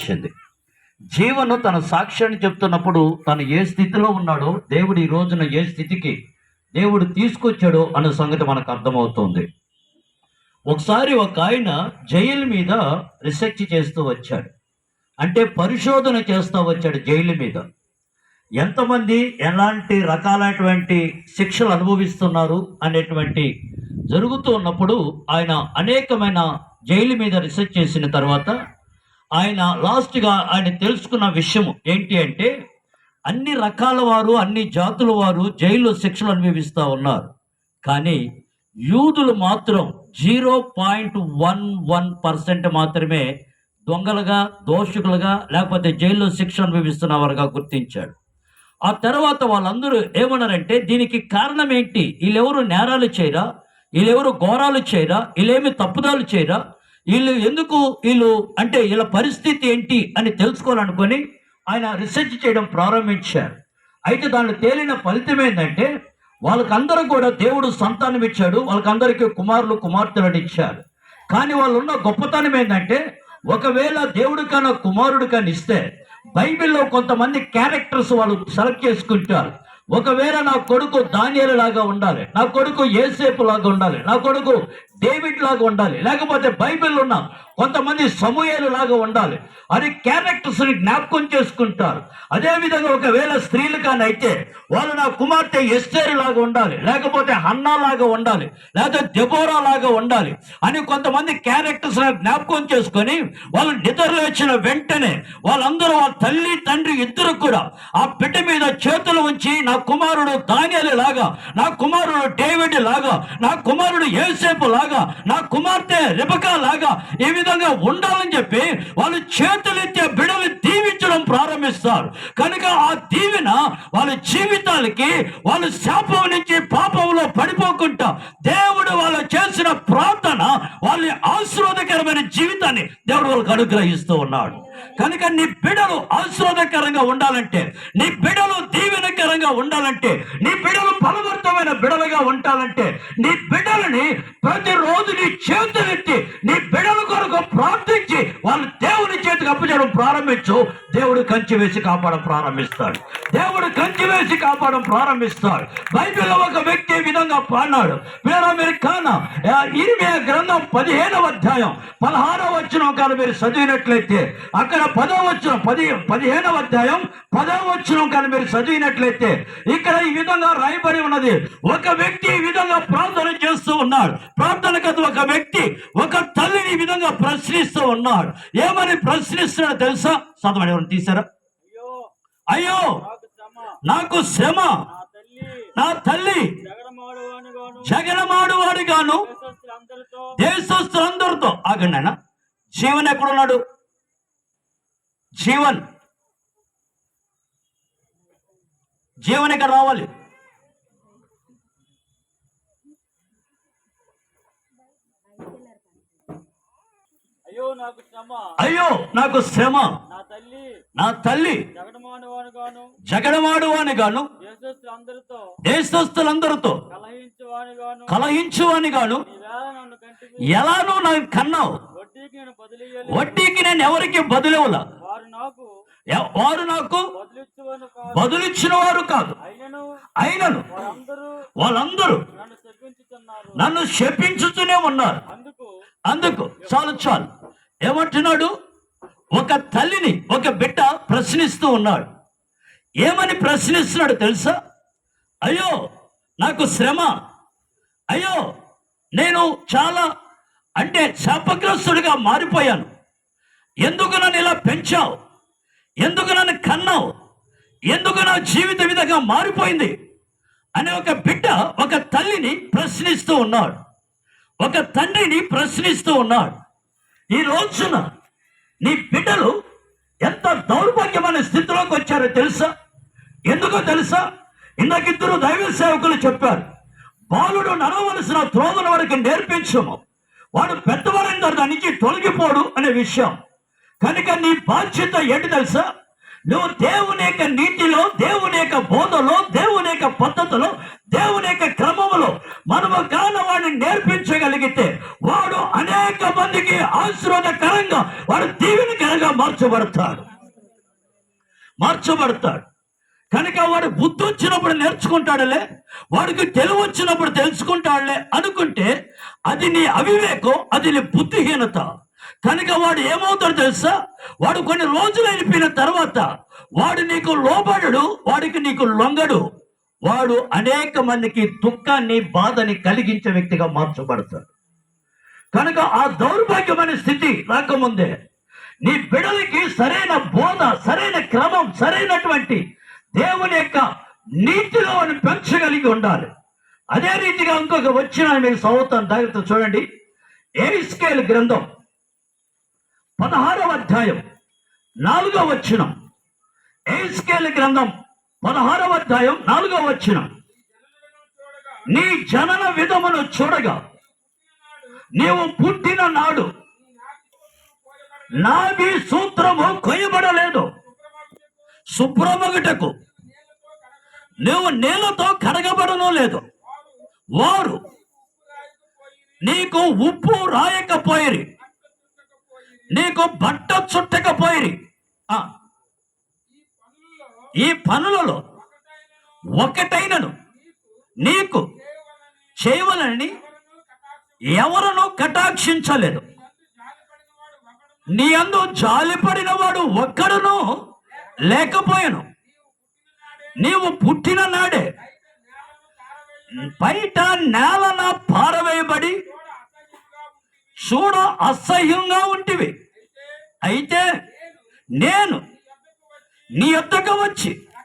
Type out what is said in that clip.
వచ్చింది. జీవను తన సాక్ష్యాన్ని చెప్తున్నప్పుడు తను ఏ స్థితిలో ఉన్నాడో, దేవుడు ఈ రోజున ఏ స్థితికి దేవుడు తీసుకొచ్చాడో అనే సంగతి మనకు అర్థమవుతుంది. ఒకసారి ఒక ఆయన జైలు మీద రీసెర్చ్ చేస్తూ వచ్చాడు, అంటే పరిశోధన చేస్తూ వచ్చాడు జైలు మీద. ఎంతమంది ఎలాంటి రకాలైనటువంటి శిక్షలు అనుభవిస్తున్నారు అనేటువంటి జరుగుతూ ఉన్నప్పుడు ఆయన అనేకమైన జైలు మీద రీసెర్చ్ చేసిన తర్వాత ఆయన లాస్ట్గా ఆయన తెలుసుకున్న విషయం ఏంటి అంటే, అన్ని రకాల వారు, అన్ని జాతుల వారు జైల్లో శిక్షలు అనుభవిస్తూ ఉన్నారు, కానీ యూదులు మాత్రం 0.11% మాత్రమే దొంగలుగా, దోషకులుగా, లేకపోతే జైల్లో శిక్ష అనుభవిస్తున్న వారుగా గుర్తించాడు. ఆ తర్వాత వాళ్ళందరూ ఏమన్నారంటే, దీనికి కారణం ఏంటి? వీళ్ళెవరు నేరాలు చేయరా, వీళ్ళెవరు ఘోరాలు చేయరా, వీళ్ళేమి తప్పుదాలు చేయరా, వీళ్ళు అంటే వీళ్ళ పరిస్థితి ఏంటి అని తెలుసుకోవాలనుకొని ఆయన రీసెర్చ్ చేయడం ప్రారంభించారు. అయితే దానిలో తేలిన ఫలితం ఏంటంటే, వాళ్ళకందరూ కూడా దేవుడు సంతానం ఇచ్చాడు, వాళ్ళకందరికీ కుమారులు కుమార్తెలను ఇచ్చారు. కానీ వాళ్ళు ఉన్న గొప్పతనం ఏంటంటే, ఒకవేళ దేవుడు కన్నా కుమారుడు కానీ ఇస్తే బైబిల్లో కొంతమంది క్యారెక్టర్స్ వాళ్ళు సెలెక్ట్ చేసుకుంటారు. ఒకవేళ నా కొడుకు దానియేలు లాగా ఉండాలి, నా కొడుకు యేసేపు లాగా ఉండాలి, నా కొడుకు డేవిడ్ లాగా ఉండాలి, లేకపోతే బైబిల్లో ఉన్న కొంతమంది సమూయేలు లాగా ఉండాలి అని క్యారెక్టర్స్ని జ్ఞాపకం చేసుకుంటారు. అదేవిధంగా ఒకవేళ స్త్రీలు కానీ అయితే వాళ్ళు నా కుమార్తె ఎస్తేరు లాగా ఉండాలి, లేకపోతే హన్నా లాగా ఉండాలి, లేకపోతే దెబోరా లాగా ఉండాలి అని కొంతమంది క్యారెక్టర్స్ జ్ఞాపకం చేసుకొని వాళ్ళు నిద్రలో వచ్చిన వెంటనే వాళ్ళందరూ వాళ్ళ తల్లి తండ్రి ఇద్దరు కూడా ఆ బిడ్డ మీద చేతులు ఉంచి, నా కుమారుడు దానియేలు లాగా, నా కుమారుడు డేవిడ్ లాగా, నా కుమారుడు యేసేపు లాగా, నా కుమార్తె రెబెకా లాగా ఈ విధంగా ఉండాలని చెప్పి వాళ్ళు చేతులెత్తే బిడ్డలు దీవించడం ప్రారంభిస్తారు. కనుక ఆ దీవెన వాళ్ళ జీవితాలకి, వాళ్ళు శాపం నుంచి పాపంలో పడిపోకుండా దేవుడు వాళ్ళు చేసిన ప్రార్థన వాళ్ళ ఆశీర్వాదకరమైన జీవితాన్ని దేవుడు వాళ్ళకి అనుగ్రహిస్తూ ఉన్నాడు. కనుక నీ బిడ్డలు ఆశీర్వాదకరంగా ఉండాలంటే, నీ బిడ్డలు దీవెనకరంగా ఉండాలంటే, నీ బిడ్డలు ఫలవంతమైన బిడ్డలుగా ఉండాలంటే, నీ బిడ్డలని ప్రతిరోజు నీ చేతులెత్తి నీ బిడ్డల కొరకు ప్రార్థించి వాళ్ళు దేవుని చేతికి అప్పచేయడం ప్రారంభించు. దేవుడు కంచి వేసి కాపాడడం ప్రారంభిస్తాడు. దేవుడు కంచి వేసి కాపాడడం ప్రారంభిస్తాడు. బైబిల్లో ఒక వ్యక్తి ఈ విధంగా పాడినాడు. మీరు కాన ఇర్మియా గ్రంథం 15వ అధ్యాయం 16వ వచనం కాదు మీరు చదివినట్లయితే, అక్కడ 10వ వచనం 15వ అధ్యాయం 10వ వచనం కానీ మీరు చదివినట్లయితే ఇక్కడ ఈ విధంగా రాయబడి ఉన్నది. ఒక వ్యక్తి ఈ విధంగా ప్రార్థన చేస్తూ ఉన్నాడు. ప్రార్థన కదా ఒక వ్యక్తి ఒక తల్లిని ఈ విధంగా ప్రశ్నిస్తూ ఉన్నాడు. ఏమని ప్రశ్నిస్తున్నాడు తెలుసా? చదవండి, ఎవరు తీశారా? అయ్యో నాకు శ్రమ, నా తల్లి జగడమాడువాడు గాను దేశస్తులందరితో. ఆగండి ఆయన, జీవన్ ఎక్కడున్నాడు? జీవన్ ఇక్కడ రావాలి. అయ్యో నాకు శ్రమ, నా తల్లి జగడమాడువాని గాను దేశస్తులందరితో కలహించువాని గాను ఎలానూ నాకు కన్నావు. వడ్డీకి నేను ఎవరికి బదులివ్వలా, వారు నాకు బదులిచ్చిన వారు కాదు, అయినను వాళ్ళందరూ నన్ను శపించుతూనే ఉన్నారు. అందుకు చాలు ఏమంటున్నాడు? ఒక తల్లిని ఒక బిడ్డ ప్రశ్నిస్తూ ఉన్నాడు. ఏమని ప్రశ్నిస్తున్నాడు తెలుసా? అయ్యో నాకు శ్రమ, అయ్యో నేను చాలా అంటే శాపగ్రస్తుడిగా మారిపోయాను, ఎందుకు నన్ను ఇలా పెంచావు, ఎందుకు నన్ను కన్నావు, ఎందుకు నా జీవిత విధంగా మారిపోయింది అని ఒక బిడ్డ ఒక తల్లిని ప్రశ్నిస్తూ ఉన్నాడు, ఒక తండ్రిని ప్రశ్నిస్తూ ఉన్నాడు. ఈ రోజున నీ బిడ్డలు ఎంత దౌర్భాగ్యమైన స్థితిలోకి వచ్చారో తెలుసా? ఎందుకో తెలుసా? ఇందాకిద్దరు దైవ సేవకులు చెప్పారు, బాలుడు నడవలసిన త్రోవల వరకు నేర్పించము, వాడు పెద్దవారైన దాని నుంచి తొలగిపోడు అనే విషయం. కనుక నీ బాధ్యత ఏంటి తెలుసా? నువ్వు దేవుని యొక్క నీతిలో, దేవుని యొక్క బోధలో, దేవుని యొక్క పద్ధతిలో, దేవుని యొక్క క్రమములో మనము వాడిని నేర్పించగలిగితే వాడు అనేక మందికి ఆశీర్వాదకరంగా, వాడు దీవెనకరంగా మార్చబడతాడు. కనుక వాడు బుద్ధి వచ్చినప్పుడు నేర్చుకుంటాడులే, వాడికి తెలివి వచ్చినప్పుడు తెలుసుకుంటాడులే అనుకుంటే అది నీ అవివేకం, అది నీ బుద్ధిహీనత. కనుక వాడు ఏమవుతాడు తెలుసా? వాడు కొన్ని రోజులు అయిపోయిన తర్వాత వాడు నీకు లోబడడు, వాడికి నీకు లొంగడు. వాడు అనేక మందికి దుఃఖాన్ని, బాధని కలిగించే వ్యక్తిగా మార్చబడతాడు. కనుక ఆ దౌర్భాగ్యమైన స్థితి రాకముందే నీ బిడ్డలకి సరైన బోధ, సరైన క్రమం, సరైనటువంటి దేవుని యొక్క నీతిలో పెంచగలిగి ఉండాలి. అదే రీతిగా ఇంకొక వచ్చిన మీకు చదువుతాను, జాగ్రత్త చూడండి. యెహెజ్కేలు గ్రంథం 16వ అధ్యాయం 4వ వచనం. యెహెజ్కేలు గ్రంథం 16వ అధ్యాయం 4వ వచనం. నీ జనన విధమును చూడగా నీవు పుట్టిన నాడు నాభి సూత్రము కొయ్యబడలేదు, శుభ్రమగుటకు నువ్వు నీళ్లతో కడగబడను లేదు. వారు నీకు ఉప్పు రాయకపోయిరి, నీకు బట్ట చుట్టకపోయిరి. ఈ పనులలో ఒకటైనను నీకు చేయవలని ఎవరును కటాక్షించలేదు. నీ యందు జాలిపడిన వాడు ఒక్కడును లేకపోయాను. నీవు పుట్టిన నాడే బయట నేలన పారవేయబడి చూడ అసహ్యంగా ఉంటివి. అయితే నేను నీ యొద్దకు వచ్చి